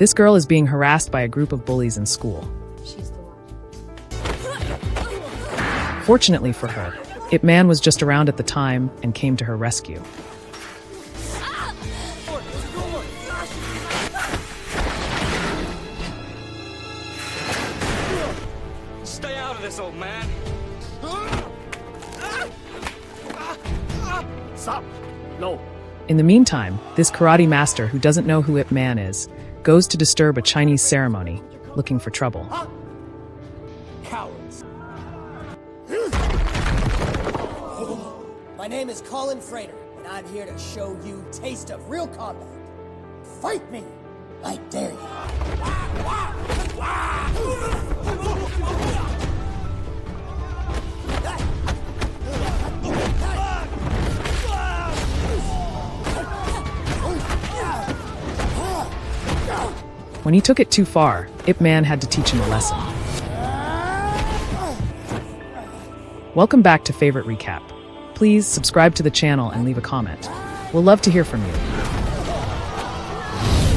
This girl is being harassed by a group of bullies in school. She's the one. Fortunately for her, Ip Man was just around at the time and came to her rescue. Stay out of this, old man. Stop! No. In the meantime, this karate master who doesn't know who Ip Man is, goes to disturb a Chinese ceremony, looking for trouble. Cowards. My name is Colin Frater, and I'm here to show you a taste of real combat. Fight me! I dare you. When he took it too far, Ip Man had to teach him a lesson. Welcome back to Favorite Recap. Please subscribe to the channel and leave a comment. We'll love to hear from you.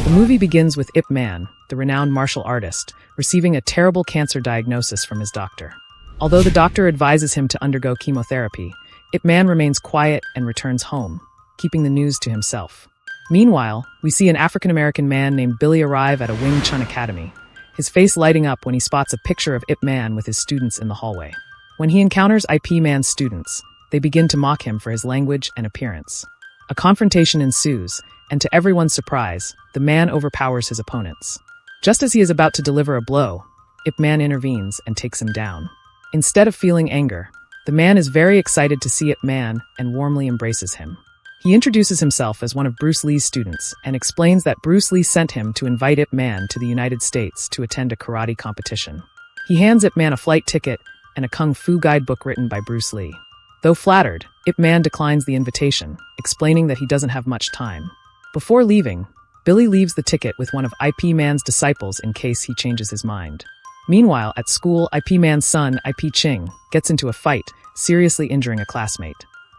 The movie begins with Ip Man, the renowned martial artist, receiving a terrible cancer diagnosis from his doctor. Although the doctor advises him to undergo chemotherapy, Ip Man remains quiet and returns home, keeping the news to himself. Meanwhile, we see an African-American man named Billy arrive at a Wing Chun academy, his face lighting up when he spots a picture of Ip Man with his students in the hallway. When he encounters Ip Man's students, they begin to mock him for his language and appearance. A confrontation ensues, and to everyone's surprise, the man overpowers his opponents. Just as he is about to deliver a blow, Ip Man intervenes and takes him down. Instead of feeling anger, the man is very excited to see Ip Man and warmly embraces him. He introduces himself as one of Bruce Lee's students and explains that Bruce Lee sent him to invite Ip Man to the United States to attend a karate competition. He hands Ip Man a flight ticket and a kung fu guidebook written by Bruce Lee. Though flattered, Ip Man declines the invitation, explaining that he doesn't have much time. Before leaving, Billy leaves the ticket with one of Ip Man's disciples in case he changes his mind. Meanwhile, at school, Ip Man's son, Ip Ching, gets into a fight, seriously injuring a classmate.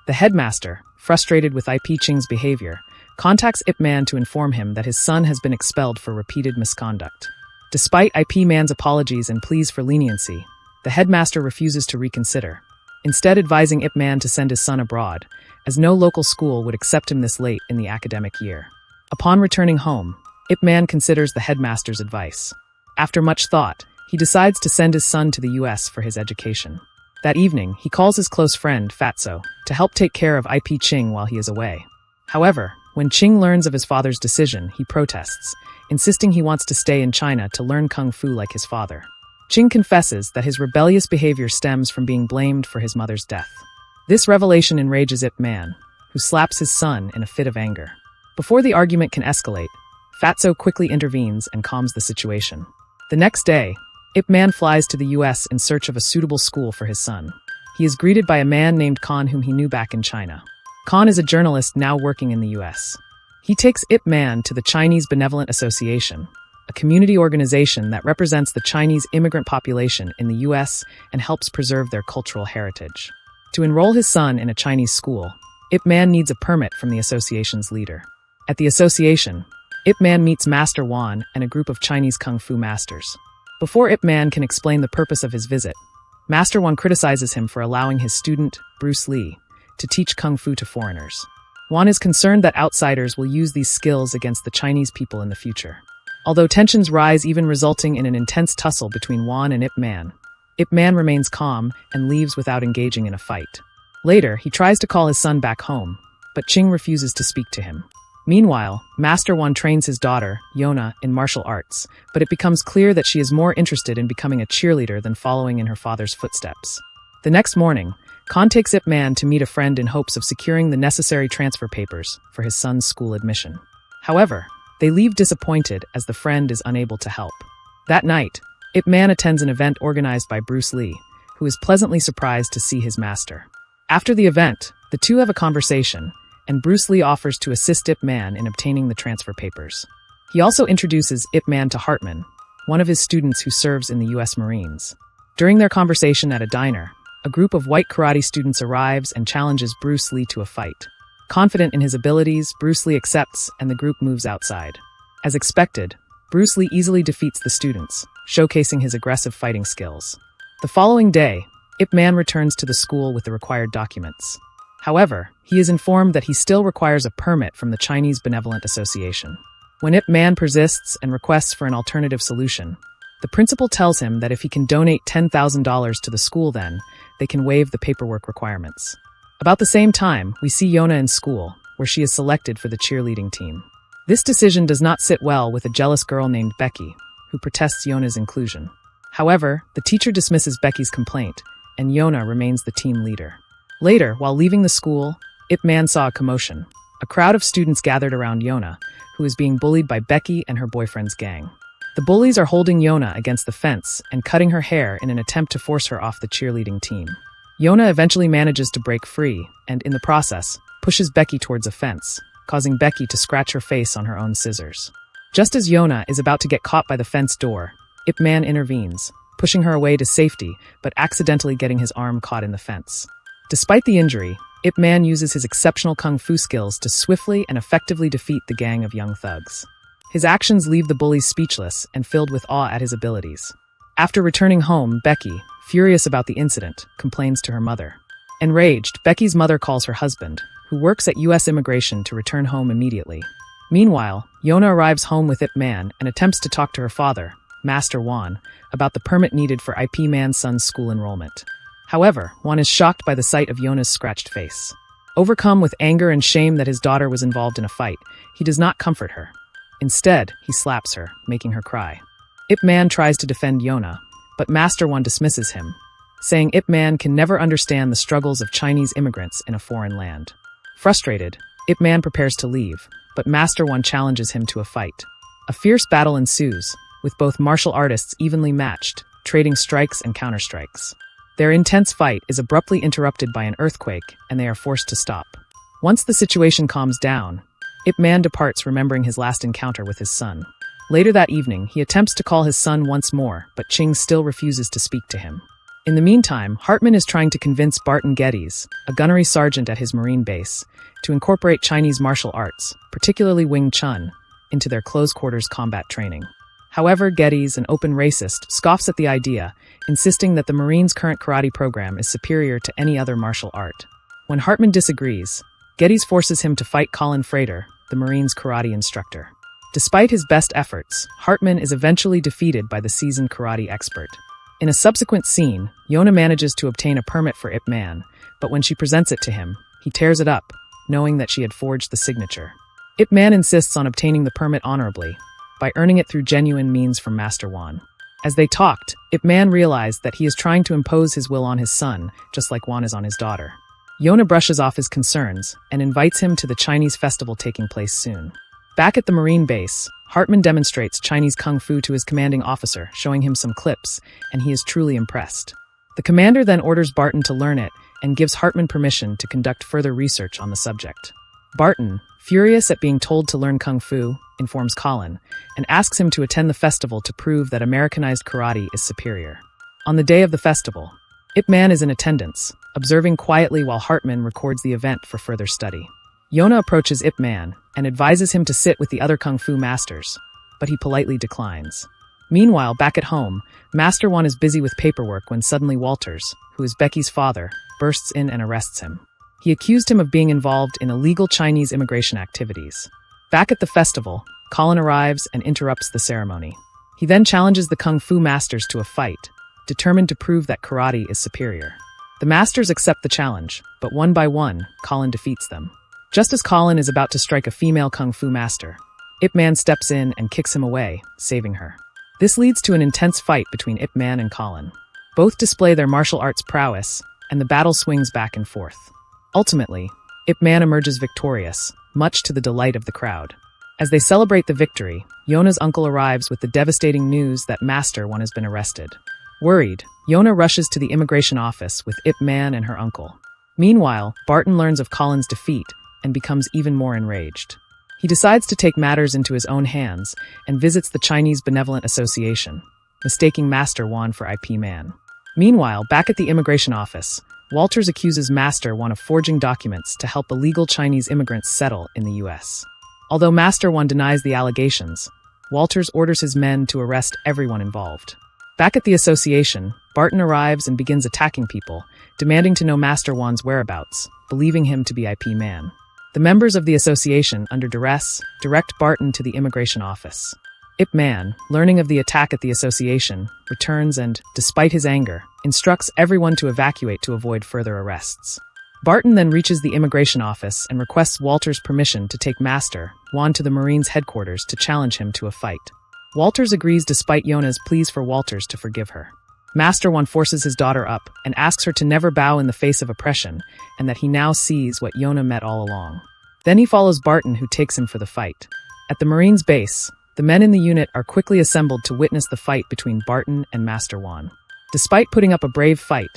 The headmaster, frustrated with Ip Ching's behavior, contacts Ip Man to inform him that his son has been expelled for repeated misconduct. Despite Ip Man's apologies and pleas for leniency, the headmaster refuses to reconsider, instead advising Ip Man to send his son abroad, as no local school would accept him this late in the academic year. Upon returning home, Ip Man considers the headmaster's advice. After much thought, he decides to send his son to the US for his education. That evening, he calls his close friend, Fatso, to help take care of Ip Ching while he is away. However, when Ching learns of his father's decision, he protests, insisting he wants to stay in China to learn kung fu like his father. Ching confesses that his rebellious behavior stems from being blamed for his mother's death. This revelation enrages Ip Man, who slaps his son in a fit of anger. Before the argument can escalate, Fatso quickly intervenes and calms the situation. The next day, Ip Man flies to the US in search of a suitable school for his son. He is greeted by a man named Khan whom he knew back in China. Khan is a journalist now working in the US. He takes Ip Man to the Chinese Benevolent Association, a community organization that represents the Chinese immigrant population in the US and helps preserve their cultural heritage. To enroll his son in a Chinese school, Ip Man needs a permit from the association's leader. At the association, Ip Man meets Master Wan and a group of Chinese kung fu masters. Before Ip Man can explain the purpose of his visit, Master Wan criticizes him for allowing his student, Bruce Lee, to teach kung fu to foreigners. Wan is concerned that outsiders will use these skills against the Chinese people in the future. Although tensions rise, even resulting in an intense tussle between Wan and Ip Man remains calm and leaves without engaging in a fight. Later, he tries to call his son back home, but Ching refuses to speak to him. Meanwhile, Master Wan trains his daughter, Yona, in martial arts, but it becomes clear that she is more interested in becoming a cheerleader than following in her father's footsteps. The next morning, Khan takes Ip Man to meet a friend in hopes of securing the necessary transfer papers for his son's school admission. However, they leave disappointed as the friend is unable to help. That night, Ip Man attends an event organized by Bruce Lee, who is pleasantly surprised to see his master. After the event, the two have a conversation, and Bruce Lee offers to assist Ip Man in obtaining the transfer papers. He also introduces Ip Man to Hartman, one of his students who serves in the US Marines. During their conversation at a diner, a group of white karate students arrives and challenges Bruce Lee to a fight. Confident in his abilities, Bruce Lee accepts and the group moves outside. As expected, Bruce Lee easily defeats the students, showcasing his aggressive fighting skills. The following day, Ip Man returns to the school with the required documents. However, he is informed that he still requires a permit from the Chinese Benevolent Association. When Ip Man persists and requests for an alternative solution, the principal tells him that if he can donate $10,000 to the school, then they can waive the paperwork requirements. About the same time, we see Yona in school, where she is selected for the cheerleading team. This decision does not sit well with a jealous girl named Becky, who protests Yona's inclusion. However, the teacher dismisses Becky's complaint, and Yona remains the team leader. Later, while leaving the school, Ip Man saw a commotion. A crowd of students gathered around Yona, who is being bullied by Becky and her boyfriend's gang. The bullies are holding Yona against the fence and cutting her hair in an attempt to force her off the cheerleading team. Yona eventually manages to break free and, in the process, pushes Becky towards a fence, causing Becky to scratch her face on her own scissors. Just as Yona is about to get caught by the fence door, Ip Man intervenes, pushing her away to safety but accidentally getting his arm caught in the fence. Despite the injury, Ip Man uses his exceptional kung fu skills to swiftly and effectively defeat the gang of young thugs. His actions leave the bullies speechless and filled with awe at his abilities. After returning home, Becky, furious about the incident, complains to her mother. Enraged, Becky's mother calls her husband, who works at U.S. Immigration, to return home immediately. Meanwhile, Yona arrives home with Ip Man and attempts to talk to her father, Master Wan, about the permit needed for Ip Man's son's school enrollment. However, Wan is shocked by the sight of Yona's scratched face. Overcome with anger and shame that his daughter was involved in a fight, he does not comfort her. Instead, he slaps her, making her cry. Ip Man tries to defend Yona, but Master Wan dismisses him, saying Ip Man can never understand the struggles of Chinese immigrants in a foreign land. Frustrated, Ip Man prepares to leave, but Master Wan challenges him to a fight. A fierce battle ensues, with both martial artists evenly matched, trading strikes and counterstrikes. Their intense fight is abruptly interrupted by an earthquake, and they are forced to stop. Once the situation calms down, Ip Man departs, remembering his last encounter with his son. Later that evening, he attempts to call his son once more, but Ching still refuses to speak to him. In the meantime, Hartman is trying to convince Barton Geddes, a gunnery sergeant at his Marine base, to incorporate Chinese martial arts, particularly Wing Chun, into their close-quarters combat training. However, Geddes, an open racist, scoffs at the idea, insisting that the Marines' current karate program is superior to any other martial art. When Hartman disagrees, Geddes forces him to fight Colin Frater, the Marines' karate instructor. Despite his best efforts, Hartman is eventually defeated by the seasoned karate expert. In a subsequent scene, Yona manages to obtain a permit for Ip Man, but when she presents it to him, he tears it up, knowing that she had forged the signature. Ip Man insists on obtaining the permit honorably, by earning it through genuine means from Master Wan. As they talked, Ip Man realized that he is trying to impose his will on his son, just like Wan is on his daughter. Yona brushes off his concerns and invites him to the Chinese festival taking place soon. Back at the Marine base, Hartman demonstrates Chinese kung fu to his commanding officer, showing him some clips, and he is truly impressed. The commander then orders Barton to learn it and gives Hartman permission to conduct further research on the subject. Barton, furious at being told to learn kung fu, informs Colin and asks him to attend the festival to prove that Americanized karate is superior. On the day of the festival, Ip Man is in attendance, observing quietly while Hartman records the event for further study. Yona approaches Ip Man and advises him to sit with the other kung fu masters, but he politely declines. Meanwhile, back at home, Master Wan is busy with paperwork when suddenly Walters, who is Becky's father, bursts in and arrests him. He accused him of being involved in illegal Chinese immigration activities. Back at the festival, Colin arrives and interrupts the ceremony. He then challenges the kung fu masters to a fight, determined to prove that karate is superior. The masters accept the challenge, but one by one, Colin defeats them. Just as Colin is about to strike a female kung fu master, Ip Man steps in and kicks him away, saving her. This leads to an intense fight between Ip Man and Colin. Both display their martial arts prowess, and the battle swings back and forth. Ultimately, Ip Man emerges victorious, much to the delight of the crowd. As they celebrate the victory, Yona's uncle arrives with the devastating news that Master Wan has been arrested. Worried, Yona rushes to the immigration office with Ip Man and her uncle. Meanwhile, Barton learns of Colin's defeat and becomes even more enraged. He decides to take matters into his own hands and visits the Chinese Benevolent Association, mistaking Master Wan for Ip Man. Meanwhile, back at the immigration office, Walters accuses Master Wan of forging documents to help illegal Chinese immigrants settle in the U.S. Although Master Wan denies the allegations, Walters orders his men to arrest everyone involved. Back at the association, Barton arrives and begins attacking people, demanding to know Master Wan's whereabouts, believing him to be IP Man. The members of the association, under duress, direct Barton to the immigration office. Ip Man, learning of the attack at the association, returns and, despite his anger, instructs everyone to evacuate to avoid further arrests. Barton then reaches the immigration office and requests Walters' permission to take Master Wan to the Marines' headquarters to challenge him to a fight. Walters agrees despite Yona's pleas for Walters to forgive her. Master Wan forces his daughter up and asks her to never bow in the face of oppression and that he now sees what Yona met all along. Then he follows Barton, who takes him for the fight. At the Marines' base, the men in the unit are quickly assembled to witness the fight between Barton and Master Wan. Despite putting up a brave fight,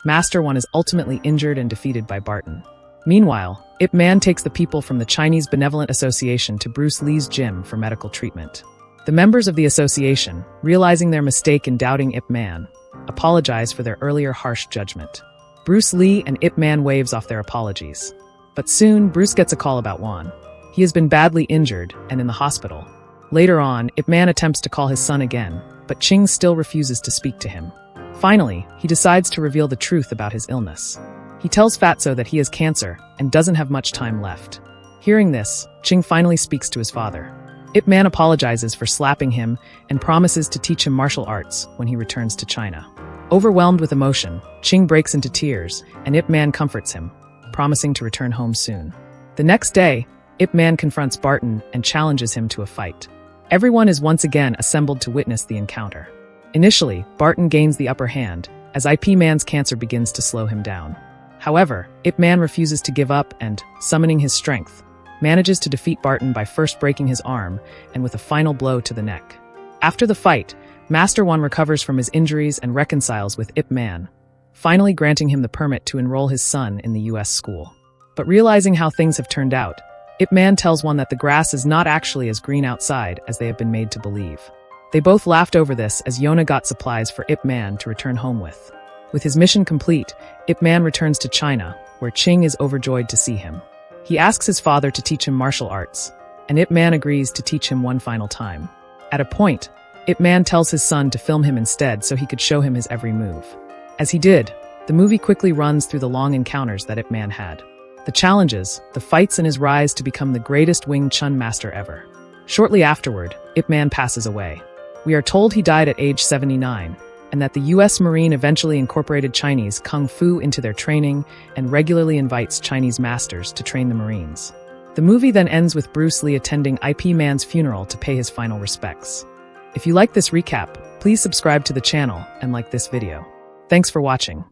Master Wan is ultimately injured and defeated by Barton. Meanwhile, Ip Man takes the people from the Chinese Benevolent Association to Bruce Lee's gym for medical treatment. The members of the association, realizing their mistake in doubting Ip Man, apologize for their earlier harsh judgment. Bruce Lee and Ip Man waves off their apologies. But soon, Bruce gets a call about Wan. He has been badly injured and in the hospital. Later on, Ip Man attempts to call his son again, but Ching still refuses to speak to him. Finally, he decides to reveal the truth about his illness. He tells Fatso that he has cancer and doesn't have much time left. Hearing this, Ching finally speaks to his father. Ip Man apologizes for slapping him and promises to teach him martial arts when he returns to China. Overwhelmed with emotion, Ching breaks into tears, and Ip Man comforts him, promising to return home soon. The next day, Ip Man confronts Barton and challenges him to a fight. Everyone is once again assembled to witness the encounter. Initially, Barton gains the upper hand, as IP Man's cancer begins to slow him down. However, Ip Man refuses to give up and, summoning his strength, manages to defeat Barton by first breaking his arm and with a final blow to the neck. After the fight, Master Wan recovers from his injuries and reconciles with Ip Man, finally granting him the permit to enroll his son in the US school. But realizing how things have turned out, Ip Man tells Wan that the grass is not actually as green outside as they have been made to believe. They both laughed over this as Yona got supplies for Ip Man to return home with. With his mission complete, Ip Man returns to China, where Ching is overjoyed to see him. He asks his father to teach him martial arts, and Ip Man agrees to teach him one final time. At a point, Ip Man tells his son to film him instead so he could show him his every move. As he did, the movie quickly runs through the long encounters that Ip Man had. The challenges, the fights, and his rise to become the greatest Wing Chun master ever. Shortly afterward, Ip Man passes away. We are told he died at age 79, and that the US Marine eventually incorporated Chinese Kung Fu into their training and regularly invites Chinese masters to train the Marines. The movie then ends with Bruce Lee attending IP Man's funeral to pay his final respects. If you like this recap, please subscribe to the channel and like this video. Thanks for watching.